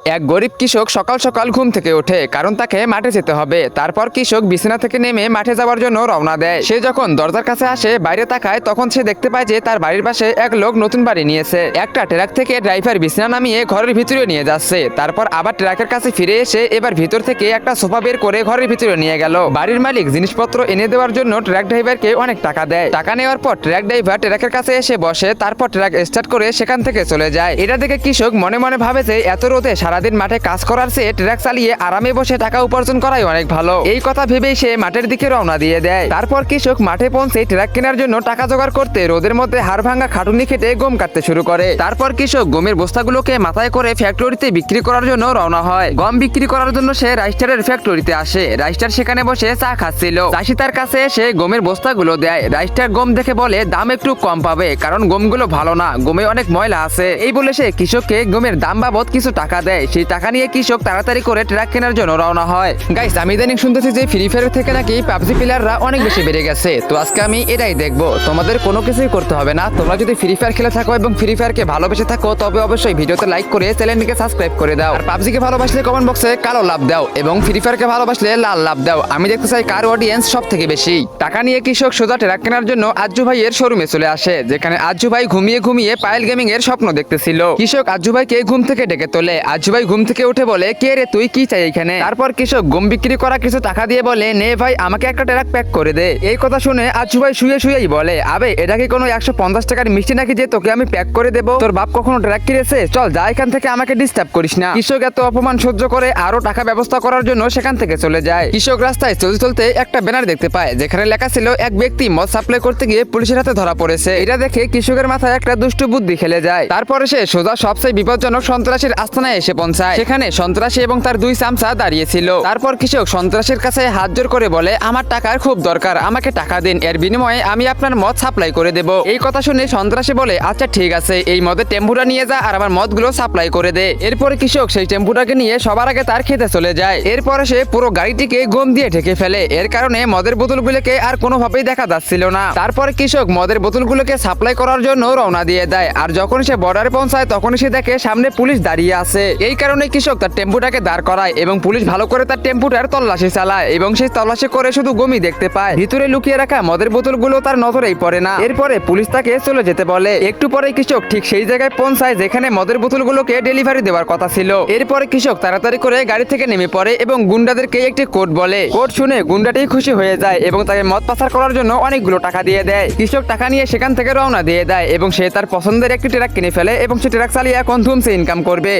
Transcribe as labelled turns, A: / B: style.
A: এক গরিব কৃষক সকাল সকাল ঘুম থেকে ওঠে, কারণ তাকে মাঠে যেতে হবে। তারপর কৃষক বিছানা থেকে নেমে মাঠে যাওয়ার জন্য রওনা দেয়। সে যখন দরজার কাছে আসে, বাইরে তাকায়, তখন সে দেখতে পায় যে তার বাড়ির পাশে এক লোক নতুন বাড়ি নিয়েছে। একটা ট্রাক থেকে ড্রাইভার বিছানা নামিয়ে ঘরের ভিতরে নিয়ে যাচ্ছে। তারপর আবার ট্রাকের কাছে ফিরে এসে এবার ভিতর থেকে একটা সোফা বের করে ঘরের ভিতরে নিয়ে গেল। বাড়ির মালিক জিনিসপত্র এনে দেওয়ার জন্য ট্রাক ড্রাইভারকে অনেক টাকা দেয়। টাকা নেওয়ার পর ট্রাক ড্রাইভার ট্রাকের কাছে এসে বসে, তারপর ট্রাক স্টার্ট করে সেখান থেকে চলে যায়। এটা দেখে কৃষক মনে মনে ভাবে যে এত রোদে সারাদিন মাঠে কাজ করার চেয়ে ট্রাক চালিয়ে আরামে বসে টাকা উপার্জন করাই অনেক ভালো। এই কথা ভেবেই সে মাঠের দিকে রওনা দিয়ে দেয়। তারপর কৃষক মাঠে পৌঁছে ট্রাক কেনার জন্য টাকা জোগাড় করতে রোদের মধ্যে হাড় ভাঙা খাটুনি খেটে গম কাটতে শুরু করে। তারপর কৃষক গমের বস্তাগুলোকে মাথায় করে ফ্যাক্টরিতে বিক্রি করার জন্য রওনা হয়। গম বিক্রি করার জন্য সে রাইস্টারের ফ্যাক্টরিতে আসে। রাইস্টার সেখানে বসে চা খাচ্ছিল। চাষি তার কাছে এসে গমের বস্তাগুলো দেয়। রাইস্টার গম দেখে বলে দাম একটু কম পাবে, কারণ গমগুলো ভালো না, গমে অনেক ময়লা আছে। এই বলে সে কৃষককে গমের দাম বাবদ কিছু টাকা দেয়। সেই টাকা নিয়ে কৃষক তাড়াতাড়ি করে ট্রাক কেনার জন্য রওনা হয়। গাইস, আমি ইদানিং শুনতেছি যে ফ্রি ফায়ার থেকে নাকি পাবজি প্লেয়াররা অনেক বেশি বেড়ে গেছে। তো আজকে আমি এটাই দেখবো। তোমাদের কোনো কিছুই করতে হবে না। তোমরা যদি ফ্রি ফায়ার খেলে থাকো এবং ফ্রি ফায়ারকে ভালোবেসে থাকো, তবে অবশ্যই ভিডিওতে লাইক করে চ্যানেলটিকে সাবস্ক্রাইব করে দাও। আর পাবজিকে ভালোবাসলে কমেন্ট বক্সে কালো লাভ দাও এবং ফ্রি ফায়ারকে ভালোবাসলে লাল লাভ দাও। আমি দেখতে চাই কার অডিয়েন্স সব থেকে বেশি। টাকা নিয়ে কৃষক সোজা ট্রাক কেনার জন্য আজ্জু ভাইয়ের শোরুমে চলে আসে, যেখানে আজ্জু ভাই ঘুমিয়ে ঘুমিয়ে পায়েল গেমিং এর স্বপ্ন দেখতেছিল। কৃষক আজ্জু ভাইকে ঘুম থেকে ডেকে তোলে। আজ্জু ভাই ঘুম থেকে উঠে বলে, কে রে তুই, কি চাই এখানে? তারপর কৃষক গম বিক্রি করা কিছু টাকা দিয়ে বলে, নে ভাই, আমাকে একটা ট্রাক প্যাক করে দে। এই কথা শুনে আজ্জু ভাই শুয়ে শুয়েই বলে, আবে এটা কি কোনো 150 টাকার মিষ্টি নাকি যে তোকে আমি প্যাক করে দেবো? তোর বাপ কখনো ট্রাক কিনেছে? চল যা এখান থেকে, আমাকে ডিস্টার্ব করিস না। কৃষক এত অপমান সহ্য করে আরো টাকা ব্যবস্থা করার জন্য সেখান থেকে চলে যায়। কৃষক রাস্তায় চলতে চলতে একটা ব্যানার দেখতে পায়, যেখানে লেখা ছিল এক ব্যক্তি মদ সাপ্লাই করতে গিয়ে পুলিশের হাতে ধরা পড়েছে। এটা দেখে কৃষকের মাথায় একটা দুষ্টু বুদ্ধি খেলে যায়। তারপরে সে সোজা সবচেয়ে বিপজ্জনক সন্ত্রাসীর আস্তানায় এসে পৌঁছায়। সেখানে সন্ত্রাসী এবং তার দুই চামচা দাঁড়িয়েছিল। তারপর কৃষক সন্ত্রাসীর কাছে হাত জোর করে বলে, আমার টাকার খুব দরকার, আমাকে টাকা দিন, এর বিনিময়ে আমি আপনার মদ সাপ্লাই করে দেব। এই কথা শুনে সন্ত্রাসী বলে, আচ্ছা ঠিক আছে, এই মদের টেম্পুটা নিয়ে যা আর আমার মদগুলো সাপ্লাই করে দে। এরপরে কৃষক সেই টেম্পুটাকে নিয়ে সবার আগে তার খেতে চলে যায়। এরপরে সে পুরো গাড়িটিকে গম দিয়ে ঢেকে ফেলে। এর কারণে মদের বোতলগুলোকে আর কোনোভাবেই দেখা যাচ্ছিল না। তারপরে কৃষক মদের বোতলগুলোকে সাপ্লাই করার জন্য রওনা দিয়ে দেয়। আর যখন সে বর্ডারে পৌঁছায়, তখন সে দেখে সামনে পুলিশ দাঁড়িয়ে আছে। এই কারণে কৃষক তার টেম্পুটাকে দাঁড় করায় এবং পুলিশ ভালো করে তার টেম্পুটার তল্লাশি চালায় এবং সেই তল্লাশি করে শুধু গমই দেখতে পায়। ভিতরে লুকিয়ে রাখা মদের বোতলগুলো তার নজরেই পড়ে না। এরপরে পুলিশ তাকে চলে যেতে বলে। একটু পরে কৃষক ঠিক সেই জায়গায় পৌঁছায় যেখানে মদের বোতলগুলোকে ডেলিভারি দেওয়ার কথা ছিল। এরপরে কৃষক তাড়াতাড়ি করে গাড়ি থেকে নেমে পড়ে এবং গুন্ডাদেরকে একটি কোড বলে। কোড শুনে গুন্ডাটি খুশি হয়ে যায় এবং তাকে মদ পাচার করার জন্য অনেকগুলো টাকা দিয়ে দেয়। কৃষক টাকা নিয়ে সেখান থেকে রওনা দিয়ে দেয় এবং সে তার পছন্দের একটি ট্রাক কিনে ফেলে এবং সে ট্রাক চালিয়ে এখন ধুমসে ইনকাম করবে।